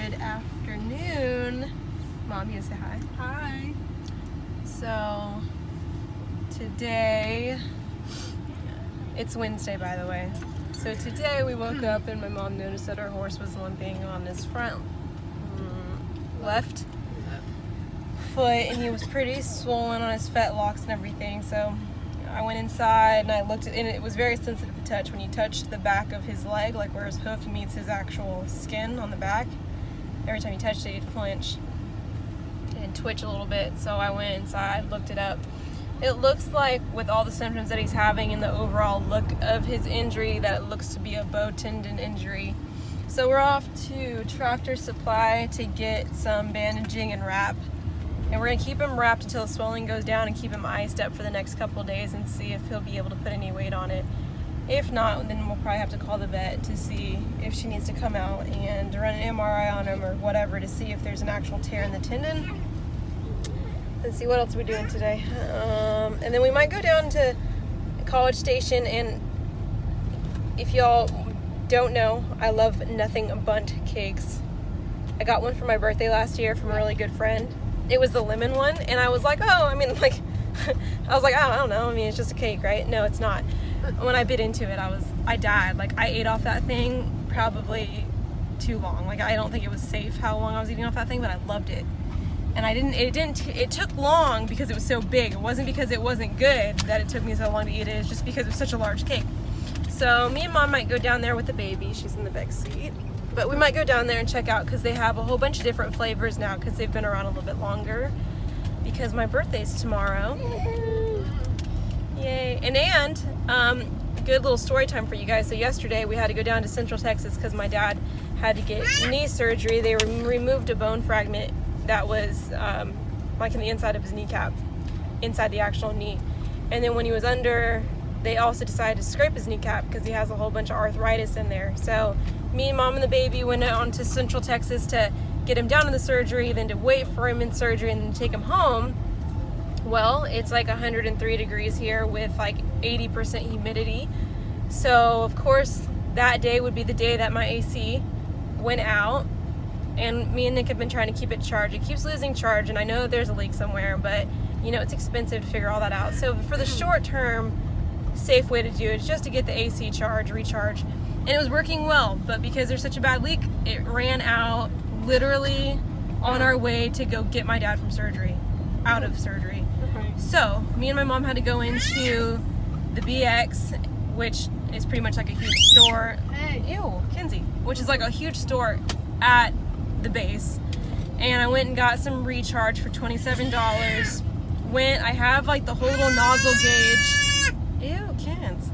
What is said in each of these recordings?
Good afternoon. Mom, you say hi. Hi. So, today, it's Wednesday, by the way. So today we woke up and my mom noticed that our horse was limping on his front left foot, and he was pretty swollen on his fetlocks and everything. So I went inside and I looked at it, and it was very sensitive to touch. When you touched the back of his leg, like where his hoof meets his actual skin on the back, every time you touched it, he'd flinch and twitch a little bit. So I went inside, looked it up. It looks like, with all the symptoms that he's having and the overall look of his injury, that it looks to be a bow tendon injury. So we're off to Tractor Supply to get some bandaging and wrap. And we're going to keep him wrapped until the swelling goes down and keep him iced up for the next couple of days and see if he'll be able to put any weight on it. If not, then we'll probably have to call the vet to see if she needs to come out and run an MRI on him or whatever to see if there's an actual tear in the tendon. Let's see what else we're doing today. And then we might go down to College Station, and if y'all don't know, I love nothing but cakes. I got one for my birthday last year from a really good friend. It was the lemon one, and I was like, I don't know, it's just a cake, right? No, it's not. When I bit into it, I died. Like, I ate off that thing probably too long. Like, I don't think it was safe how long I was eating off that thing, but I loved it. And it took long because it was so big. It wasn't because it wasn't good that it took me so long to eat it. It's just because it was such a large cake. So me and Mom might go down there with the baby. She's in the back seat. But we might go down there and check out because they have a whole bunch of different flavors now because they've been around a little bit longer. Because my birthday's tomorrow. Yay. And good little story time for you guys. So yesterday we had to go down to Central Texas because my dad had to get knee surgery. They removed a bone fragment that was like in the inside of his kneecap, inside the actual knee. And then when he was under, they also decided to scrape his kneecap because he has a whole bunch of arthritis in there. So me and Mom and the baby went on to Central Texas to get him down to the surgery, then to wait for him in surgery and then take him home. Well, it's like 103 degrees here with like 80% humidity. So of course that day would be the day that my AC went out. And me and Nick have been trying to keep it charged. It keeps losing charge, and I know there's a leak somewhere, but you know, it's expensive to figure all that out. So for the short term, safe way to do it is just to get the AC recharge. And it was working well, but because there's such a bad leak, it ran out literally on our way to go get my dad from surgery, out of surgery. So me and my mom had to go into the BX, which is pretty much like a huge store. Ew, Kinsey, which is like a huge store at the base, and I went and got some recharge for $27. I have like the whole little nozzle gauge. Ew, Kins.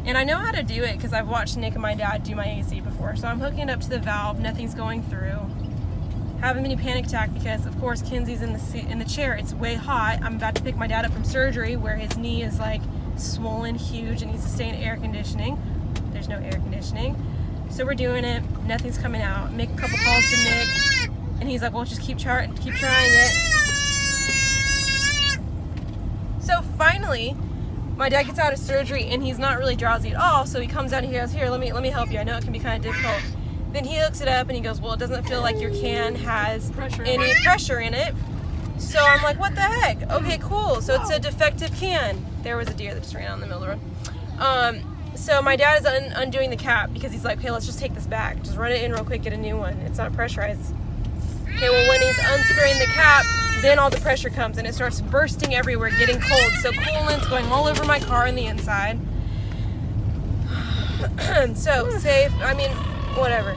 And I know how to do it because I've watched Nick and my dad do my AC before. So I'm hooking it up to the valve, nothing's going through. Having a mini panic attack because of course Kinsey's in the chair. It's way hot. I'm about to pick my dad up from surgery where his knee is like swollen, huge, and needs to stay in air conditioning. There's no air conditioning. So we're doing it, nothing's coming out. Make a couple calls to Nick, and he's like, well, just keep trying it. So finally, my dad gets out of surgery, and he's not really drowsy at all, so he comes out and he goes, here, let me help you. I know it can be kind of difficult. Then he looks it up, and he goes, well, it doesn't feel like your can has any pressure in it. So I'm like, what the heck? Okay, cool. So it's a defective can. There was a deer that just ran out in the middle of the road. So my dad is undoing the cap because he's like, okay, let's just take this back. Just run it in real quick, get a new one. It's not pressurized. Okay, well, when he's unscrewing the cap, then all the pressure comes and it starts bursting everywhere, getting cold. So coolant's going all over my car on the inside. So safe, whatever.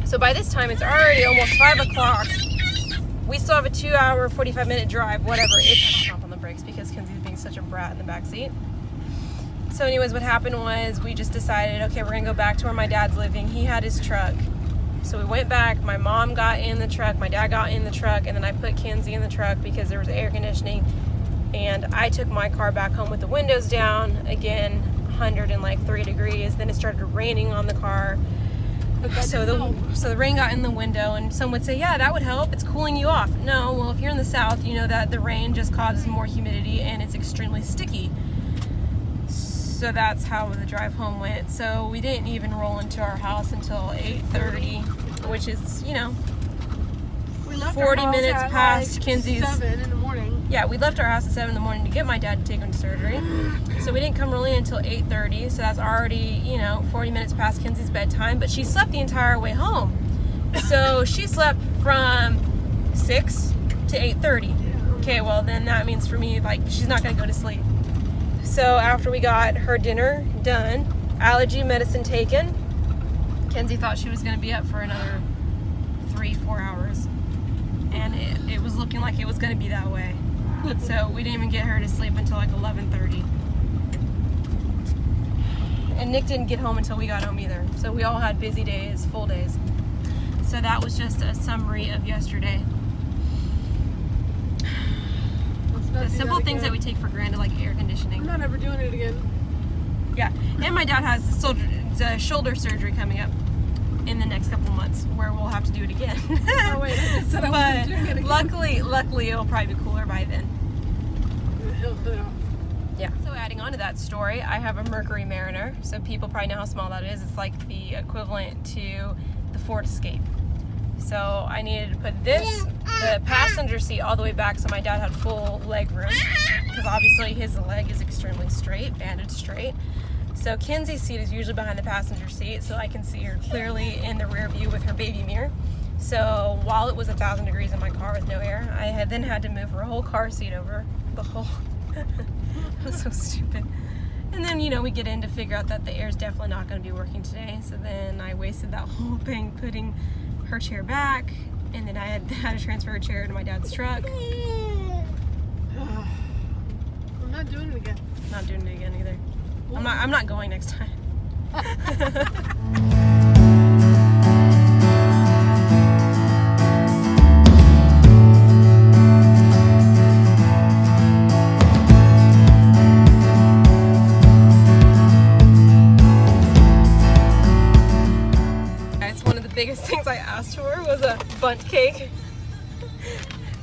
So by this time, it's already almost 5 o'clock. We still have a 2-hour, 45-minute drive, whatever. It's not on the brakes because Kinsey's being such a brat in the back seat. So anyways, what happened was we just decided, okay, we're gonna go back to where my dad's living. He had his truck. So we went back, my mom got in the truck, my dad got in the truck, and then I put Kinsey in the truck because there was air conditioning. And I took my car back home with the windows down, again, 103 degrees. Then it started raining on the car. So the rain got in the window, and some would say, yeah, that would help. It's cooling you off. No, well, if you're in the south, you know that the rain just causes more humidity and it's extremely sticky. So that's how the drive home went. So we didn't even roll into our house until 8:30, which is, you know, We left 40 our house minutes at past like Kinsey's. 7 in the morning. Yeah, we left our house at 7 in the morning to get my dad to take him to surgery. So we didn't come really until 8:30. So that's already, you know, 40 minutes past Kinsey's bedtime. But she slept the entire way home. So she slept from 6 to 8:30. Okay, well then that means for me, like, she's not gonna go to sleep. So after we got her dinner done, allergy medicine taken, Kinsey thought she was gonna be up for another 3-4 hours. And it was looking like it was gonna be that way. So we didn't even get her to sleep until like 11:30. And Nick didn't get home until we got home either. So we all had busy days, full days. So that was just a summary of yesterday. The simple things that we take for granted, like air conditioning. I'm not ever doing it again. Yeah, and my dad has the shoulder surgery coming up in the next couple of months, where we'll have to do it again. Oh wait, I just said I wasn't doing it again. Luckily, it'll probably be cooler by then. Yeah. So adding on to that story, I have a Mercury Mariner. So people probably know how small that is. It's like the equivalent to the Ford Escape. So I needed to put the passenger seat all the way back so my dad had full leg room, because obviously his leg is extremely straight, banded straight. So Kinsey's seat is usually behind the passenger seat, so I can see her clearly in the rear view with her baby mirror. So while it was 1,000 degrees in my car with no air, I then had to move her whole car seat over the whole. That was so stupid. And then, you know, we get in to figure out that the air is definitely not going to be working today. So then I wasted that whole thing putting her chair back, and then I had to transfer her chair to my dad's truck. I'm not doing it again. Not doing it again either. I'm not going next time. One of the biggest things I asked for was a bundt cake.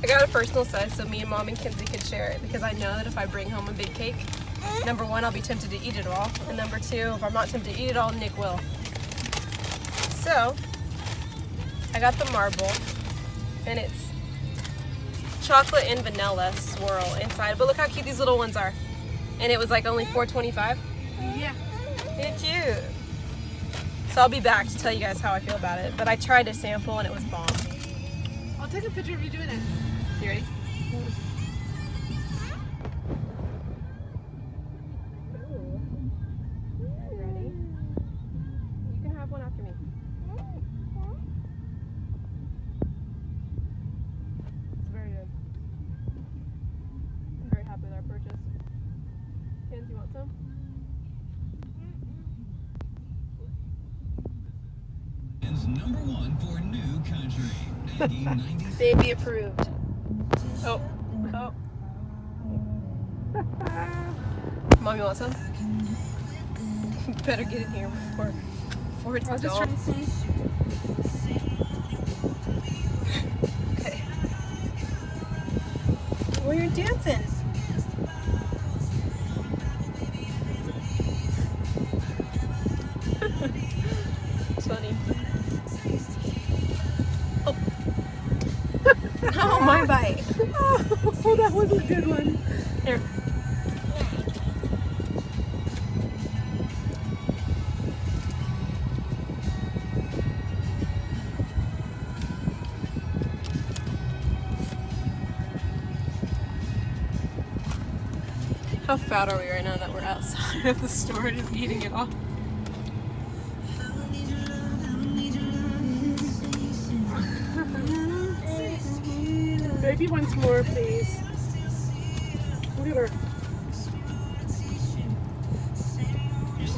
I got a personal size so me and Mom and Kinsey could share it, because I know that if I bring home a big cake, number one, I'll be tempted to eat it all, and number two, if I'm not tempted to eat it all, Nick will. So I got the marble, and it's chocolate and vanilla swirl inside, but look how cute these little ones are. And it was like only $4.25. Yeah. They're cute. So I'll be back to tell you guys how I feel about it, but I tried to sample and it was bomb. I'll take a picture of you doing it. You ready? Ready? You can have one after me. It's very good. I'm very happy with our purchase. Ken, do you want some? #1 for new country. Baby approved. Oh. Mom, you want some? Better get in here before it's dull. Okay. Well, you're dancing. It's funny. Oh, my bite. Oh, that was a good one. Here. How fat are we right now that we're outside of the store just eating it all? Baby wants more, please. Look at her.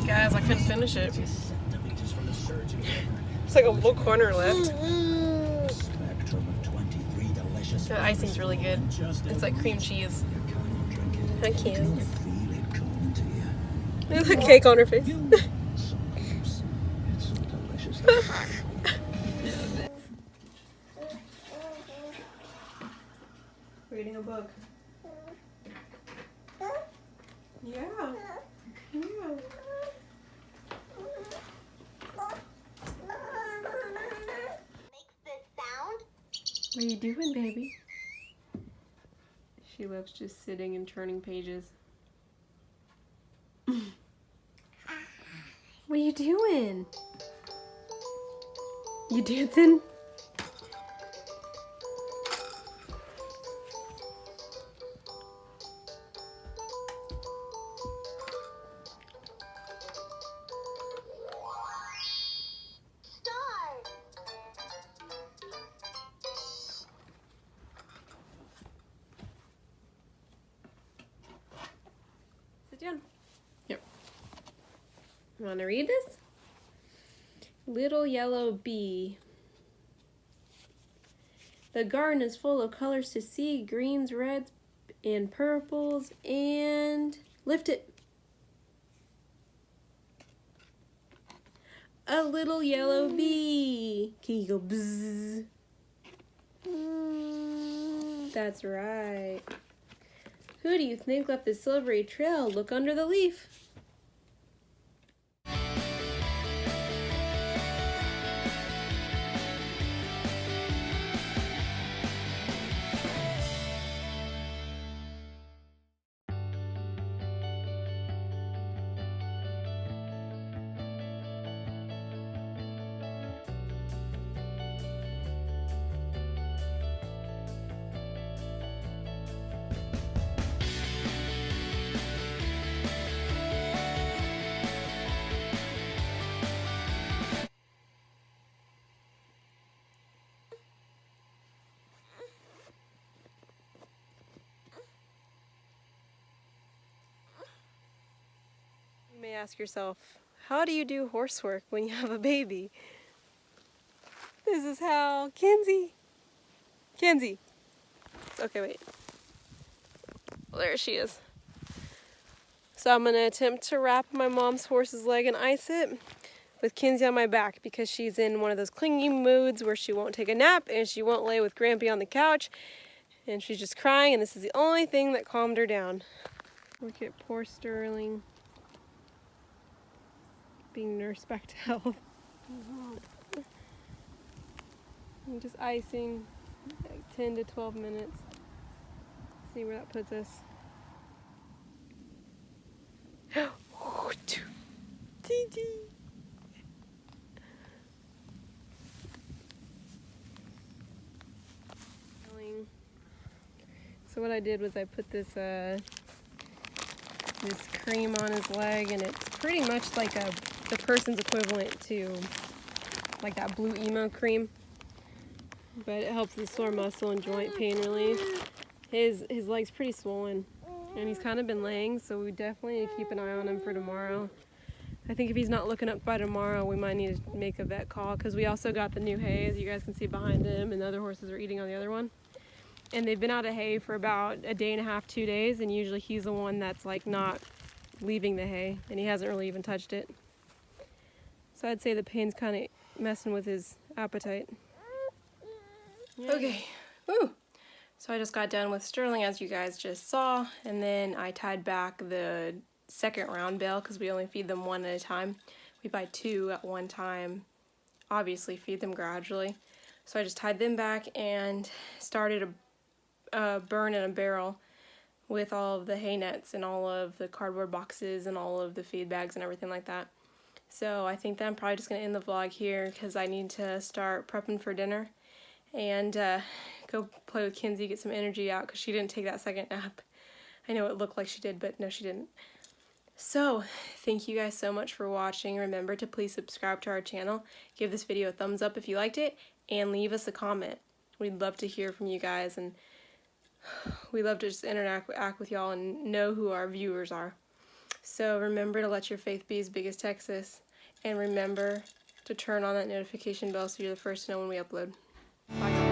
Guys, I couldn't finish it. It's like a little corner left. The icing's really good. It's like cream cheese. I can't. There's a cake on her face. Reading a book. Yeah. What are you doing, baby? She loves just sitting and turning pages. What are you doing? You dancing? Sit down. Yep. Want to read this? Little yellow bee. The garden is full of colors to see, greens, reds, and purples, and lift it. A little yellow bee. Can you go bzzz? That's right. Who do you think left the silvery trail? Look under the leaf. You may ask yourself, how do you do horsework when you have a baby? This is how. Kenzie! Okay, wait. Well, there she is. So I'm going to attempt to wrap my mom's horse's leg and ice it with Kenzie on my back because she's in one of those clingy moods where she won't take a nap and she won't lay with Grampy on the couch and she's just crying, and this is the only thing that calmed her down. Look at poor Sterling being nursed back to health. I'm just icing like 10 to 12 minutes. See where that puts us. So what I did was I put this this cream on his leg, and it's pretty much like the person's equivalent to like that blue emo cream, but it helps with sore muscle and joint pain relief. His leg's pretty swollen, and he's kind of been laying, so we definitely need to keep an eye on him for tomorrow. I think if he's not looking up by tomorrow, we might need to make a vet call, because we also got the new hay, as you guys can see behind him, and the other horses are eating on the other one. And they've been out of hay for about a day and a half, 2 days, and usually he's the one that's like not leaving the hay, and he hasn't really even touched it. So I'd say the pain's kind of messing with his appetite. Okay, woo! So I just got done with Sterling, as you guys just saw, and then I tied back the second round bale because we only feed them one at a time. We buy 2 at one time, obviously feed them gradually. So I just tied them back and started a burn in a barrel with all of the hay nets and all of the cardboard boxes and all of the feed bags and everything like that. So I think that I'm probably just going to end the vlog here because I need to start prepping for dinner and go play with Kenzie, get some energy out because she didn't take that second nap. I know it looked like she did, but no, she didn't. So thank you guys so much for watching. Remember to please subscribe to our channel, give this video a thumbs up if you liked it, and leave us a comment. We'd love to hear from you guys, and we love to just interact with y'all and know who our viewers are. So remember to let your faith be as big as Texas, and remember to turn on that notification bell so you're the first to know when we upload. Bye.